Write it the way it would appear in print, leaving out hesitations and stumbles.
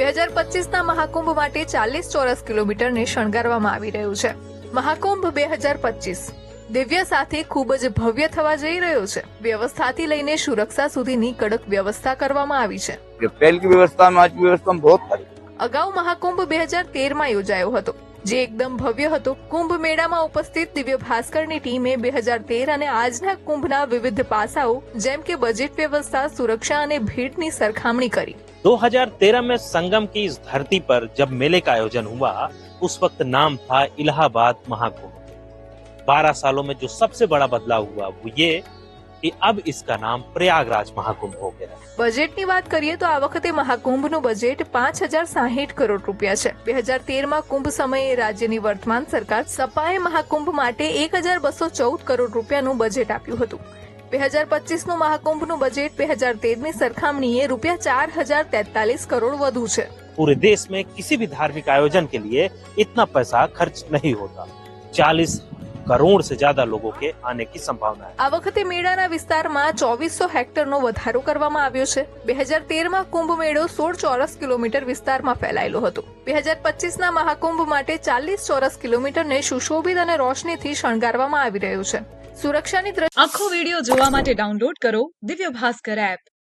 2025ના મહાકુંભ માટે 40 ચોરસ કિલોમીટરને શણગારવામાં આવી રહ્યું છે। મહાકુંભ 2025 દિવ્ય સાથે ખૂબ જ ભવ્ય થવા જઈ રહ્યો છે। વ્યવસ્થાથી લઈને સુરક્ષા સુધીની કડક વ્યવસ્થા કરવામાં આવી છે। पहले की व्यवस्था में आज की व्यवस्था में बहुत फर्क है। અગાઉ મહાકુંભ 2013માં યોજાયો હતો, જે એકદમ ભવ્ય હતો। કુંભ મેળામાં ઉપસ્થિત દિવ્ય ભાસ્કરની ટીમે 2013 અને આજના કુંભના વિવિધ પાસાઓ જેમ કે બજેટ વ્યવસ્થા, સુરક્ષા અને ભીડની સરખામણી કરી। 2013 में संगम की इस धरती पर जब मेले का आयोजन हुआ, उस वक्त नाम था इलाहाबाद महाकुंभ। 12 सालों में जो सबसे बड़ा बदलाव हुआ वो ये कि अब इसका नाम प्रयागराज महाकुंभ हो गया। બજેટની વાત કરીએ તો આ વખતે મહાકુંભનું બજેટ 5060 કરોડ રૂપિયા છે। 2013માં કુંભ સમયે રાજ્યની વર્તમાન સરકાર સપાએ મહાકુંભ માટે 1214 કરોડ રૂપિયાનું બજેટ આપ્યું હતું। 2025નું મહાકુંભનું બજેટ 2013ની સરખામણીએ ₹4043 કરોડ વધુ છે। पूरे देश में किसी भी धार्मिक आयोजन के लिए इतना पैसा खर्च नहीं होता। 40 करोड़ से ज्यादा लोगों के आने की संभावना है। આ વખતે મેળાના વિસ્તારમાં 2400 હેક્ટરનો વધારો કરવામાં આવ્યો છે। 2013માં કુંભ મેળો 16 ચોરસ કિલોમીટર વિસ્તારમાં ફેલાયેલો હતો। 2025ના મહાકુંભ માટે 40 ચોરસ કિલોમીટરને સુશોભિત અને રોશનીથી શણગારવામાં આવી રહ્યું છે। સુરક્ષાની આખો વિડિયો જોવા માટે ડાઉનલોડ કરો દિવ્ય ભાસ્કર એપ।